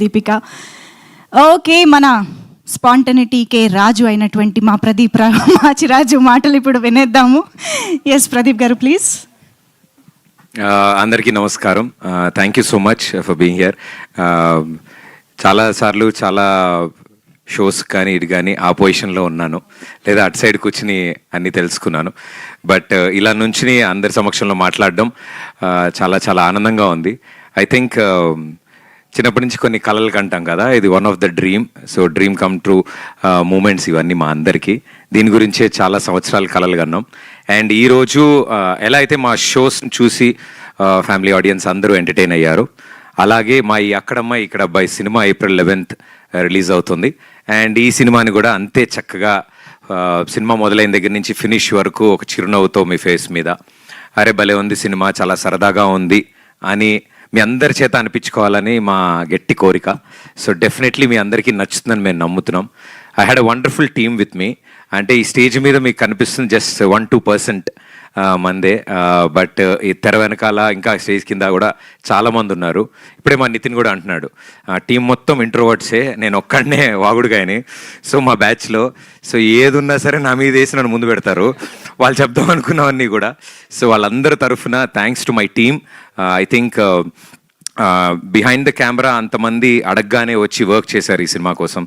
Deepika. Okay, మన స్పాంటనిటీకే రాజు అయినటువంటి మా ప్రదీప్ మాచిరాజు మాటలు ఇప్పుడు వినేద్దాము. ఎస్ ప్రదీప్ గారు ప్లీజ్. అందరికీ నమస్కారం. Thank you so much for being here. చాలాసార్లు చాలా షోస్ కానీ ఇది కానీ ఆ పొజిషన్లో ఉన్నాను, లేదా అటు సైడ్ కూర్చుని అన్నీ తెలుసుకున్నాను. బట్ ఇలా నుంచి అందరి సమక్షంలో మాట్లాడడం చాలా చాలా ఆనందంగా ఉంది. ఐ థింక్ చిన్నప్పటి నుంచి కొన్ని కళలు కంటాం కదా, ఇది one of the dream. So dream come true moments ఇవన్నీ మా అందరికీ. దీని గురించే చాలా సంవత్సరాలు కళలు కన్నాం. అండ్ ఈరోజు ఎలా అయితే మా షోస్ని చూసి ఫ్యామిలీ ఆడియన్స్ అందరూ ఎంటర్టైన్ అయ్యారు, అలాగే మా ఈ అక్కడమ్మాయి ఇక్కడ అబ్బాయి సినిమా April 11th రిలీజ్ అవుతుంది. అండ్ ఈ సినిమాని కూడా అంతే చక్కగా సినిమా మొదలైన దగ్గర నుంచి ఫినిష్ వరకు ఒక చిరునవ్వుతో మీ ఫేస్ మీద అరే భలే ఉంది సినిమా, చాలా సరదాగా ఉంది అని మీ అందరి చేత అనిపించుకోవాలని మా గట్టి కోరిక. సో డెఫినెట్లీ మీ అందరికీ నచ్చుతుందని మేము నమ్ముతున్నాం. I had a wonderful team with me. అంటే ఈ స్టేజ్ మీద మీకు కనిపిస్తుంది జస్ట్ 1-2% మందే, బట్ ఈ తెర వెనకాల ఇంకా స్టేజ్ కింద కూడా చాలామంది ఉన్నారు. ఇప్పుడే మా నితిన్ కూడా అంటున్నాడు, టీం మొత్తం ఇంట్రోవర్ట్సే, నేను ఒక్కడనే వాగుడుగాయని. సో మా బ్యాచ్లో సో ఏది ఉన్నా సరే నా మీద వేసి నన్ను ముందు పెడతారు, వాళ్ళు చెప్దాం అనుకున్నవన్నీ కూడా. సో వాళ్ళందరి తరఫున thanks to my team. I think behind the camera అంతమంది అడగగానే వచ్చి వర్క్ చేశారు ఈ సినిమా కోసం.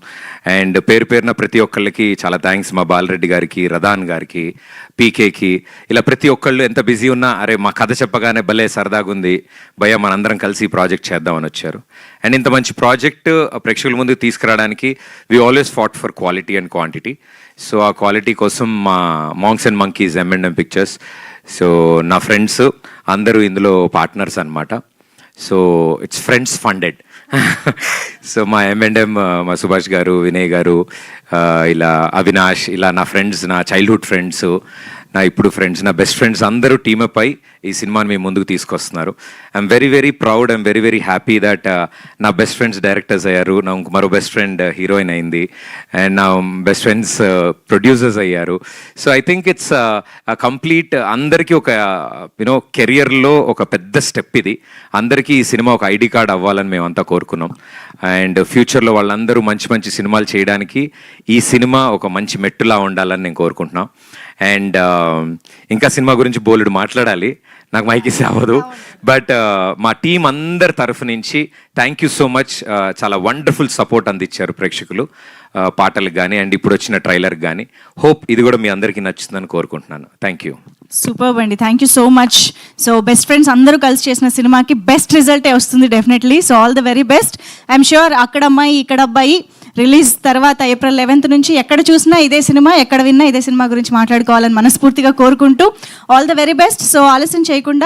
అండ్ పేరు పేరున ప్రతి ఒక్కళ్ళకి చాలా థ్యాంక్స్. మా బాలరెడ్డి గారికి, రదాన్ గారికి, పీకేకి, ఇలా ప్రతి ఒక్కళ్ళు ఎంత బిజీ ఉన్నా అరే మా కథ చెప్పగానే భలే సరదాగా ఉంది భయ్య, మనందరం కలిసి ప్రాజెక్ట్ చేద్దామని వచ్చారు. అండ్ ఇంత మంచి ప్రాజెక్ట్ ప్రేక్షకుల ముందుకు తీసుకురావడానికి we always fought for quality and quantity. So ఆ క్వాలిటీ కోసం మా monks and monkeys M&M pictures, so నా ఫ్రెండ్స్ అందరూ ఇందులో పార్ట్నర్స్ అనమాట. So it's friends funded. So మా M&M, మా సుభాష్ గారు, వినయ్ గారు, ఇలా అవినాష్, ఇలా నా ఫ్రెండ్స్, నా చైల్డ్హుడ్ ఫ్రెండ్స్, నా ఇప్పుడు ఫ్రెండ్స్, నా బెస్ట్ ఫ్రెండ్స్ అందరూ టీమప్ అయి ఈ సినిమాని మీ ముందుకు తీసుకొస్తున్నారు. I'm very very proud, I'm very very happy that నా బెస్ట్ ఫ్రెండ్స్ డైరెక్టర్స్ అయ్యారు, నా మరో బెస్ట్ ఫ్రెండ్ హీరోయిన్ అయింది, అండ్ నా బెస్ట్ ఫ్రెండ్స్ ప్రొడ్యూసర్స్ అయ్యారు. So I think it's complete అందరికీ ఒక యూనో కెరియర్లో ఒక పెద్ద స్టెప్ ఇది. అందరికీ ఈ సినిమా ఒక ఐడి కార్డ్ అవ్వాలని మేమంతా కోరుకున్నాం. అండ్ ఫ్యూచర్లో వాళ్ళందరూ మంచి మంచి సినిమాలు చేయడానికి ఈ సినిమా ఒక మంచి మెట్టులా ఉండాలని నేను కోరుకుంటున్నాను. అండ్ ఇంకా సినిమా గురించి బోలెడు మాట్లాడాలి, నాకు మైక్ ఇస్తే అవ్వదు. బట్ మా టీం అందరి తరఫు నుంచి థ్యాంక్ యూ సో మచ్. చాలా వండర్ఫుల్ సపోర్ట్ అందించారు ప్రేక్షకులు పాటలకు కానీ అండ్ ఇప్పుడు వచ్చిన ట్రైలర్కి కానీ. హోప్ ఇది కూడా మీ అందరికీ నచ్చుతుందని కోరుకుంటున్నాను. Thank you. సూపర్ అండి, thank you so much. So best friends అందరూ కలిసి చేసిన సినిమాకి బెస్ట్ రిజల్టే వస్తుంది definitely. So all the very best. I'm sure అక్కడ అమ్మాయి ఇక్కడ అబ్బాయి రిలీజ్ తర్వాత April 11th నుంచి ఎక్కడ చూసినా ఇదే సినిమా, ఎక్కడ విన్నా ఇదే సినిమా గురించి మాట్లాడుకోవాలని మనస్ఫూర్తిగా కోరుకుంటూ all the very best. So ఆలస్యం చేయకుండా